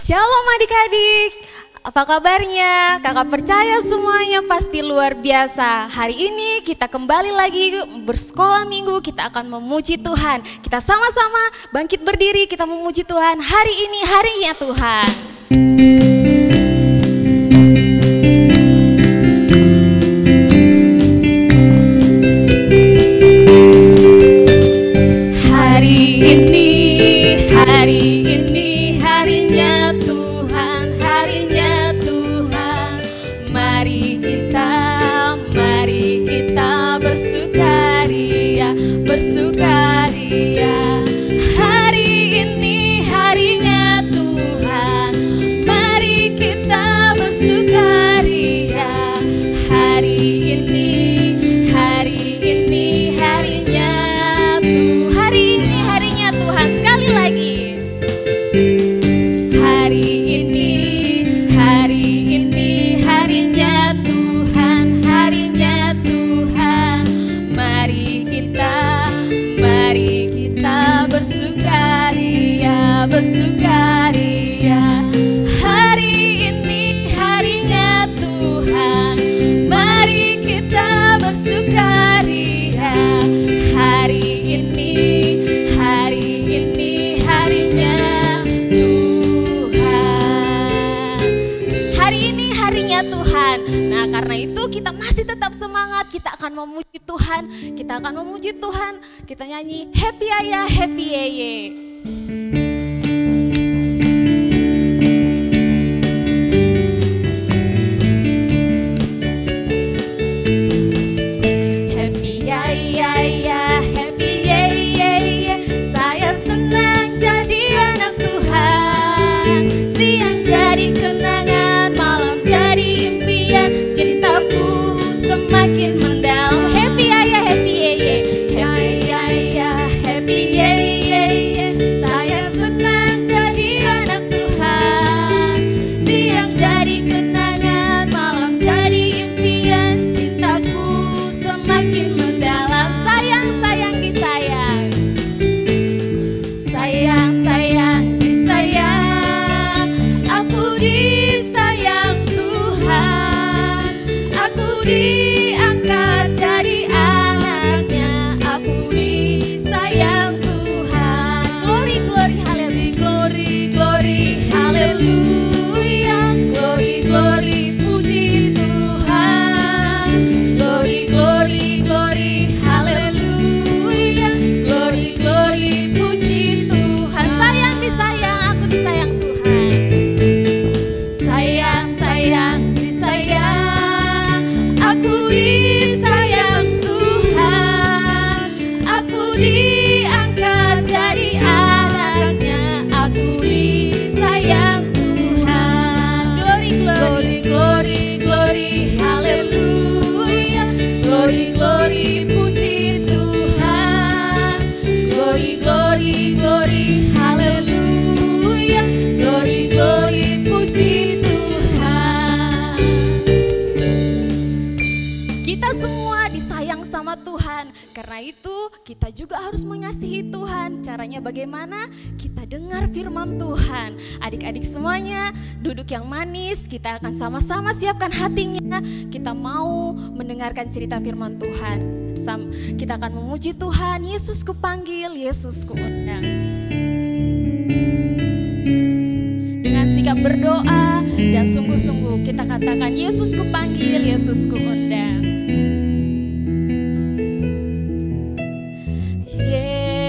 Shalom adik-adik, apa kabarnya? Kakak percaya semuanya pasti luar biasa. Hari ini kita kembali lagi bersekolah minggu, kita akan memuji Tuhan. Kita sama-sama bangkit berdiri, kita memuji Tuhan. Hari ini harinya Tuhan. Hari ini harinya Tuhan, harinya Tuhan. Mari kita bersukaria, bersukaria. Hari ini harinya Tuhan, mari kita bersukaria. Hari ini harinya Tuhan, hari ini harinya Tuhan. Sekali lagi. Hari ini harinya Tuhan, harinya Tuhan. Mari kita bersukaria, bersukaria. Hari ini harinya Tuhan, mari kita bersukaria. Hari ini harinya harinya Tuhan. Nah, karena itu kita masih tetap semangat, kita akan memuji Tuhan, kita akan memuji Tuhan. Kita nyanyi Happy Ayah, Happy Yeye. Happy Ayah, Happy Yeye. Saya senang jadi anak Tuhan. Siang jadi kenangan, malam jadi impian, cintaku semakin mendalam. Happy Ayah, Happy Yeye. Happy Ayah, Happy Yeye. Saya senang jadi anak Tuhan. Siang jadi kenangan, malam jadi impian, cintaku semakin mendalam. Sayang, sayang, disayang. Sayang, sayang, disayang. Aku disayang Tuhan. Aku diangkat jadi anaknya. Aku disayang Tuhan. Glory, glory, haleluya. Glory, glory, haleluya. Glory, glory, puji Tuhan. Glory, glory, glory, haleluya. Glory, glory, puji Tuhan. Sayang, disayang, aku disayang Tuhan. Sayang, sayang, disayang. Aku disayang Tuhan. Aku diangkat jadi anaknya. Aku disayang Tuhan. Glory, glory, glory, glory, haleluya. Glory, glory, puji Tuhan. Glory, glory, glory, haleluya. Glory, glory, puji Tuhan. Kita semua disayang sama Tuhan. Karena itu kita juga harus mengasihi Tuhan. Caranya bagaimana? Kita dengar firman Tuhan. Adik-adik semuanya duduk yang manis. Kita akan sama-sama siapkan hatinya. Kita mau mendengarkan cerita firman Tuhan. Kita akan memuji Tuhan. Yesus kupanggil, Yesus kuundang. Dengan sikap berdoa dan sungguh-sungguh kita katakan Yesus kupanggil, Yesus kuundang.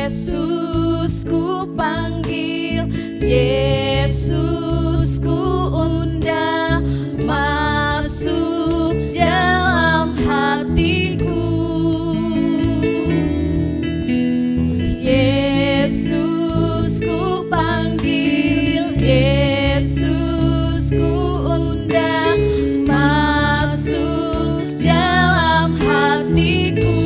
Yesus kupanggil, Yesus kuundang, masuk dalam hatiku. Yesus kupanggil, Yesus kuundang, masuk dalam hatiku.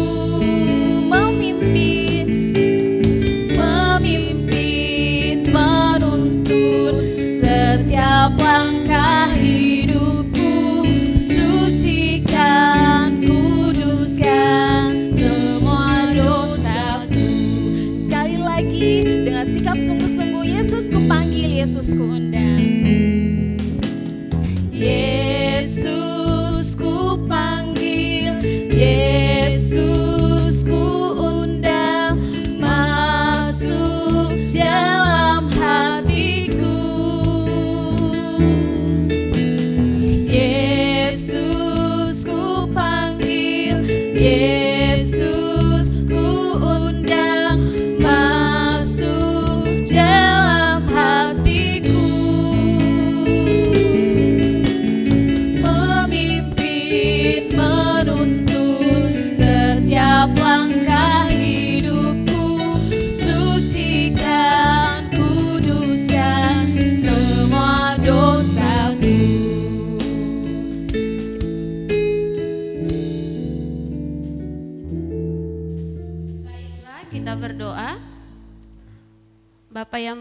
Memimpin, menuntun setiap langkah hidupku. Sucikan, kuduskan semua dosaku. Sekali lagi dengan sikap sungguh-sungguh, Yesus kupanggil, Yesus kuundang.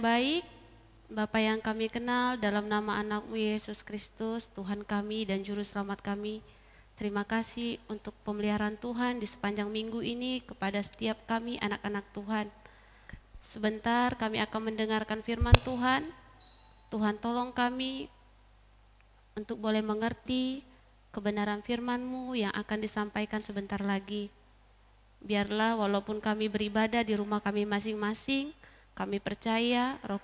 baik, Bapa yang kami kenal, dalam nama anak-Mu Yesus Kristus, Tuhan kami dan Juru Selamat kami, terima kasih untuk pemeliharaan Tuhan di sepanjang minggu ini kepada setiap kami anak-anak Tuhan. Sebentar kami akan mendengarkan firman Tuhan. Tuhan tolong kami untuk boleh mengerti kebenaran firman-Mu yang akan disampaikan sebentar lagi. Biarlah walaupun kami beribadah di rumah kami masing-masing, kami percaya Roh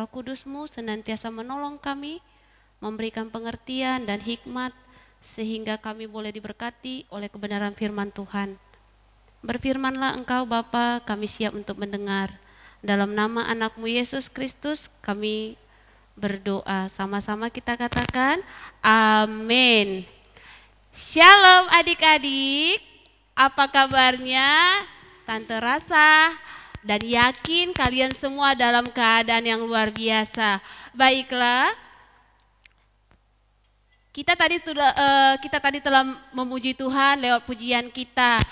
Kudus-Mu senantiasa menolong kami, memberikan pengertian dan hikmat, sehingga kami boleh diberkati oleh kebenaran firman Tuhan. Berfirmanlah Engkau Bapa, kami siap untuk mendengar. Dalam nama anak-Mu Yesus Kristus kami berdoa. Sama-sama kita katakan amin. Shalom adik-adik, apa kabarnya? Tante rasa dan yakin kalian semua dalam keadaan yang luar biasa. Baiklah, kita tadi telah memuji Tuhan lewat pujian kita.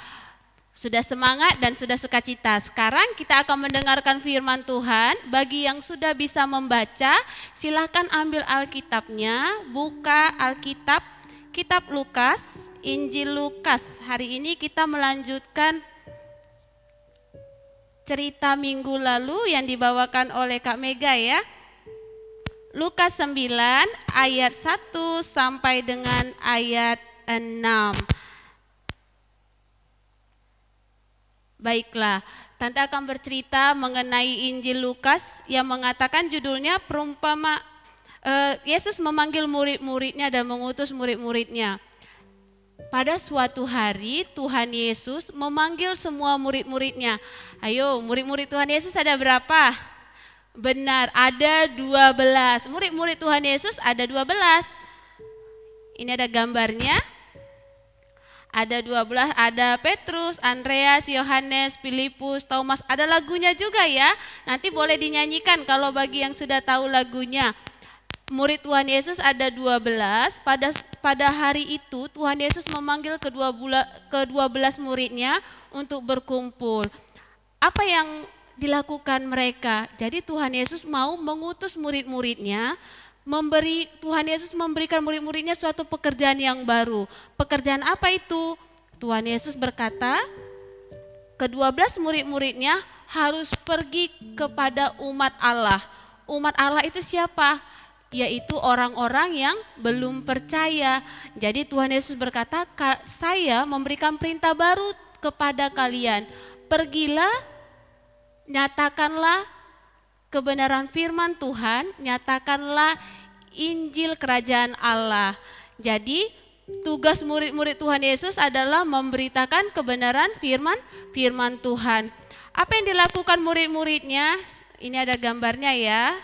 Sudah semangat dan sudah sukacita. Sekarang kita akan mendengarkan firman Tuhan. Bagi yang sudah bisa membaca, silakan ambil Alkitabnya, buka Alkitab, Kitab Lukas, Injil Lukas. Hari ini kita melanjutkan cerita minggu lalu yang dibawakan oleh Kak Mega ya. Lukas 9 ayat 1 sampai dengan ayat 6. Baiklah, Tante akan bercerita mengenai Injil Lukas yang mengatakan judulnya Yesus memanggil murid-muridnya dan mengutus murid-muridnya. Pada suatu hari Tuhan Yesus memanggil semua murid-muridnya. Ayo, murid-murid Tuhan Yesus ada berapa? Benar, ada 12. Murid-murid Tuhan Yesus ada 12. Ini ada gambarnya. Ada 12, ada Petrus, Andreas, Yohanes, Filipus, Thomas. Ada lagunya juga ya. Nanti boleh dinyanyikan kalau bagi yang sudah tahu lagunya. Murid Tuhan Yesus ada 12. Pada hari itu Tuhan Yesus memanggil ke-12 muridnya untuk berkumpul. Apa yang dilakukan mereka? Jadi Tuhan Yesus mau mengutus murid-muridnya. Tuhan Yesus memberikan murid-muridnya suatu pekerjaan yang baru. Pekerjaan apa itu? Tuhan Yesus berkata, ke-12 murid-muridnya harus pergi kepada umat Allah. Umat Allah itu siapa? Yaitu orang-orang yang belum percaya. Jadi Tuhan Yesus berkata, saya memberikan perintah baru kepada kalian. Pergilah, nyatakanlah kebenaran firman Tuhan, nyatakanlah Injil Kerajaan Allah. Jadi tugas murid-murid Tuhan Yesus adalah memberitakan kebenaran firman Tuhan. Apa yang dilakukan murid-muridnya? Ini ada gambarnya ya.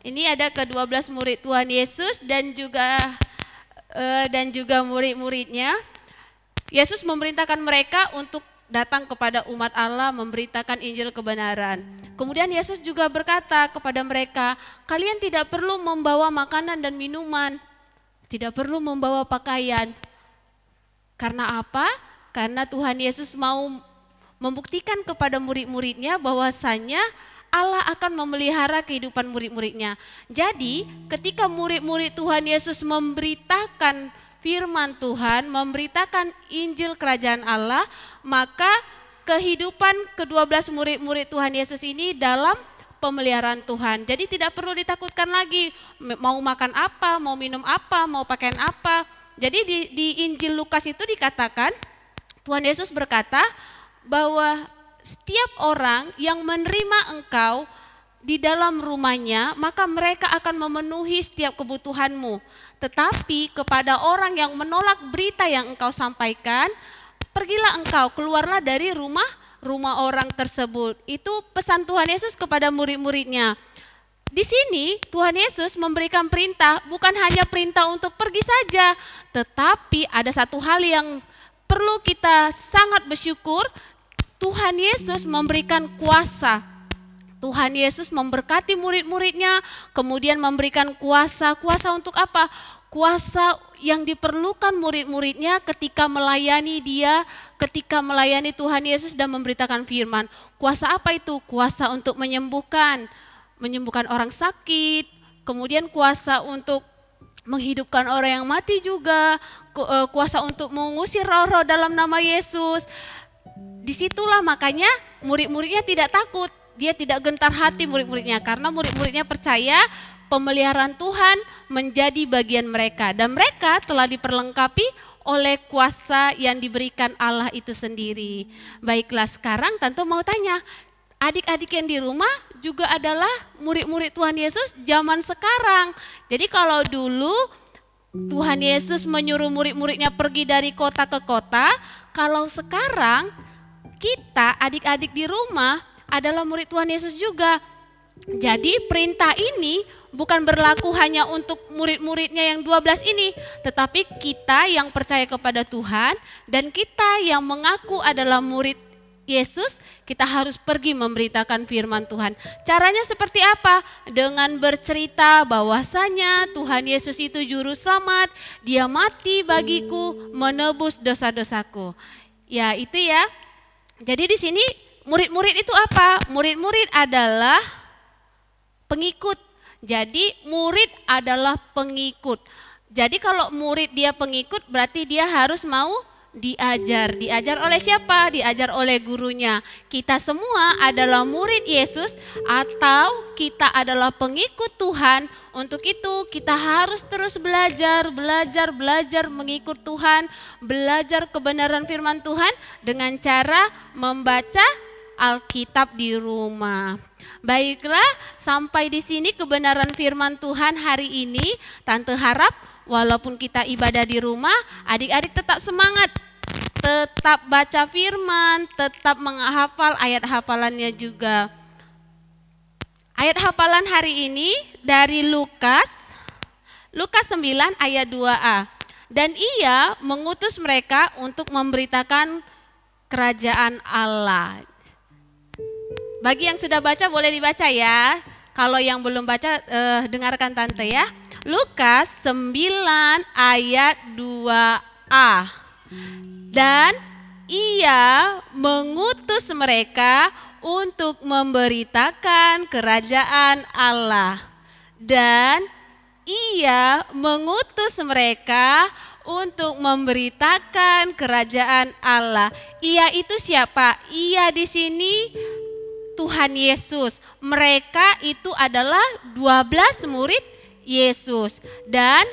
Ini ada ke-12 murid Tuhan Yesus dan juga murid-muridnya. Yesus memerintahkan mereka untuk datang kepada umat Allah memberitakan Injil kebenaran. Kemudian Yesus juga berkata kepada mereka, kalian tidak perlu membawa makanan dan minuman, tidak perlu membawa pakaian. Karena apa? Karena Tuhan Yesus mau membuktikan kepada murid-muridnya bahwasanya Allah akan memelihara kehidupan murid-muridnya. Jadi ketika murid-murid Tuhan Yesus memberitakan firman Tuhan, memberitakan Injil Kerajaan Allah, maka kehidupan ke-12 murid-murid Tuhan Yesus ini dalam pemeliharaan Tuhan. Jadi tidak perlu ditakutkan lagi mau makan apa, mau minum apa, mau pakaian apa. Jadi di Injil Lukas itu dikatakan, Tuhan Yesus berkata bahwa setiap orang yang menerima engkau di dalam rumahnya, maka mereka akan memenuhi setiap kebutuhanmu. Tetapi kepada orang yang menolak berita yang engkau sampaikan, pergilah engkau, keluarlah dari rumah orang tersebut. Itu pesan Tuhan Yesus kepada murid-muridnya. Di sini Tuhan Yesus memberikan perintah, bukan hanya perintah untuk pergi saja, tetapi ada satu hal yang perlu kita sangat bersyukur, Tuhan Yesus memberikan kuasa. Tuhan Yesus memberkati murid-muridnya, kemudian memberikan kuasa. Kuasa untuk apa? kuasa yang diperlukan murid-muridnya ketika melayani dia, ketika melayani Tuhan Yesus dan memberitakan firman. Kuasa apa itu? Kuasa untuk menyembuhkan orang sakit, kemudian kuasa untuk menghidupkan orang yang mati juga, kuasa untuk mengusir roh-roh dalam nama Yesus. Disitulah makanya murid-muridnya tidak takut, dia tidak gentar hati murid-muridnya, karena murid-muridnya percaya pemeliharaan Tuhan menjadi bagian mereka, dan mereka telah diperlengkapi oleh kuasa yang diberikan Allah itu sendiri. Baiklah, sekarang Tante mau tanya, adik-adik yang di rumah juga adalah murid-murid Tuhan Yesus zaman sekarang. Jadi kalau dulu Tuhan Yesus menyuruh murid-muridnya pergi dari kota ke kota, kalau sekarang kita adik-adik di rumah adalah murid Tuhan Yesus juga. Jadi perintah ini bukan berlaku hanya untuk murid-muridnya yang 12 ini, tetapi kita yang percaya kepada Tuhan dan kita yang mengaku adalah murid Yesus, kita harus pergi memberitakan firman Tuhan. Caranya seperti apa? Dengan bercerita bahwasanya Tuhan Yesus itu juru selamat, dia mati bagiku, menebus dosa-dosaku. Ya, itu ya. Jadi di sini murid-murid itu apa? Murid-murid adalah pengikut. Jadi murid adalah pengikut. Jadi kalau murid dia pengikut berarti dia harus mau diajar. Diajar oleh siapa? Diajar oleh gurunya. Kita semua adalah murid Yesus atau kita adalah pengikut Tuhan. Untuk itu kita harus terus belajar mengikut Tuhan, belajar kebenaran firman Tuhan dengan cara membaca Alkitab di rumah. Baiklah, sampai di sini kebenaran firman Tuhan hari ini. Tante harap walaupun kita ibadah di rumah, adik-adik tetap semangat, tetap baca firman, tetap menghafal ayat hafalannya juga. Ayat hafalan hari ini dari Lukas 9 ayat 2a. Dan ia mengutus mereka untuk memberitakan kerajaan Allah. Bagi yang sudah baca boleh dibaca ya. Kalau yang belum baca dengarkan Tante ya. Lukas 9 ayat 2a. Dan ia mengutus mereka untuk memberitakan kerajaan Allah. Dan ia mengutus mereka untuk memberitakan kerajaan Allah. Ia itu siapa? Ia di sini Tuhan Yesus. Mereka itu adalah 12 murid Yesus. Dan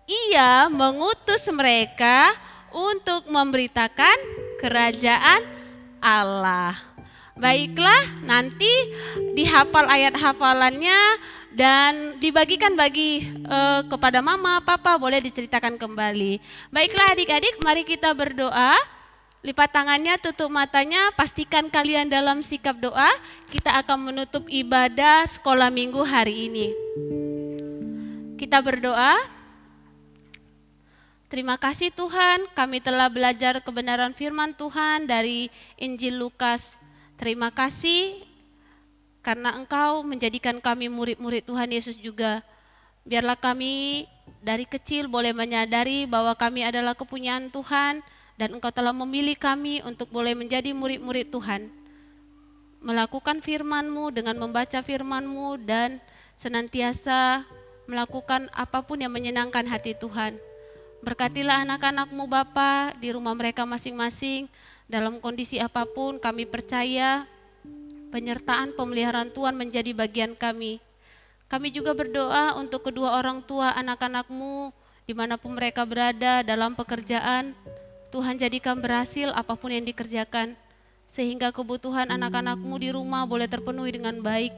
ia mengutus mereka untuk memberitakan kerajaan Allah. Baiklah, nanti dihafal ayat hafalannya dan dibagikan kepada mama, papa, boleh diceritakan kembali. Baiklah adik-adik, mari kita berdoa. Lipat tangannya, tutup matanya, pastikan kalian dalam sikap doa. Kita akan menutup ibadah sekolah minggu hari ini. Kita berdoa. Terima kasih Tuhan, kami telah belajar kebenaran firman Tuhan dari Injil Lukas. Terima kasih karena Engkau menjadikan kami murid-murid Tuhan Yesus juga. Biarlah kami dari kecil boleh menyadari bahwa kami adalah kepunyaan Tuhan, dan Engkau telah memilih kami untuk boleh menjadi murid-murid Tuhan. Melakukan firman-Mu dengan membaca firman-Mu dan senantiasa melakukan apapun yang menyenangkan hati Tuhan. Berkatilah anak-anak-Mu Bapa di rumah mereka masing-masing. Dalam kondisi apapun kami percaya penyertaan pemeliharaan Tuhan menjadi bagian kami. Kami juga berdoa untuk kedua orang tua anak-anak-Mu dimanapun mereka berada dalam pekerjaan. Tuhan jadikan berhasil apapun yang dikerjakan, sehingga kebutuhan anak-anak-Mu di rumah boleh terpenuhi dengan baik.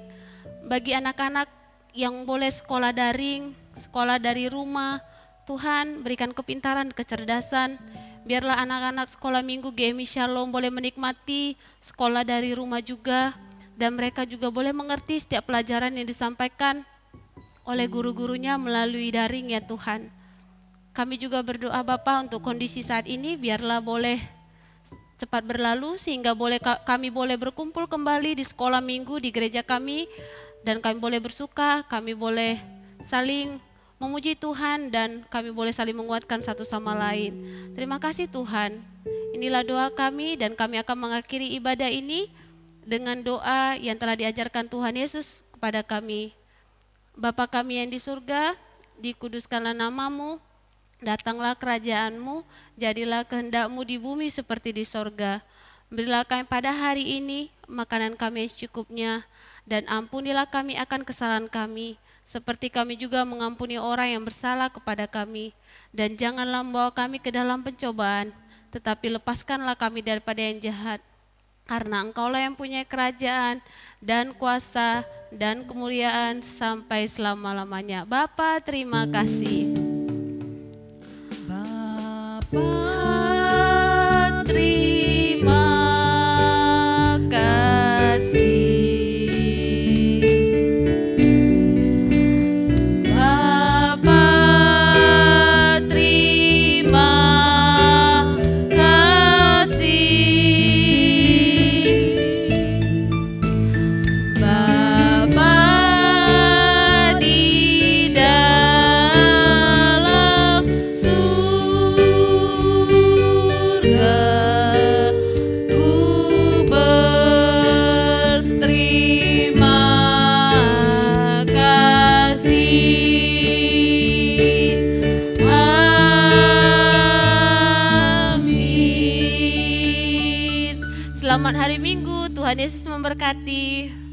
Bagi anak-anak yang boleh sekolah daring, sekolah dari rumah, Tuhan berikan kepintaran, kecerdasan. Biarlah anak-anak sekolah minggu GMI Shalom boleh menikmati sekolah dari rumah juga, dan mereka juga boleh mengerti setiap pelajaran yang disampaikan oleh guru-gurunya melalui daring ya Tuhan. Kami juga berdoa Bapa untuk kondisi saat ini, biarlah boleh cepat berlalu sehingga kami boleh berkumpul kembali di sekolah minggu di gereja kami, dan kami boleh bersuka, kami boleh saling memuji Tuhan dan kami boleh saling menguatkan satu sama lain. Terima kasih Tuhan. Inilah doa kami dan kami akan mengakhiri ibadah ini dengan doa yang telah diajarkan Tuhan Yesus kepada kami. Bapa kami yang di surga, dikuduskanlah namamu, datanglah kerajaanmu, jadilah kehendak-Mu di bumi seperti di sorga. Berilah kami pada hari ini makanan kami yang secukupnya, dan ampunilah kami akan kesalahan kami, seperti kami juga mengampuni orang yang bersalah kepada kami. Dan janganlah membawa kami ke dalam pencobaan, tetapi lepaskanlah kami daripada yang jahat. Karena Engkaulah yang punya kerajaan dan kuasa dan kemuliaan sampai selama-lamanya. Bapa, terima kasih. Bapa, terima kasih. Bapa, terima Selamat hari Minggu, Tuhan Yesus memberkati.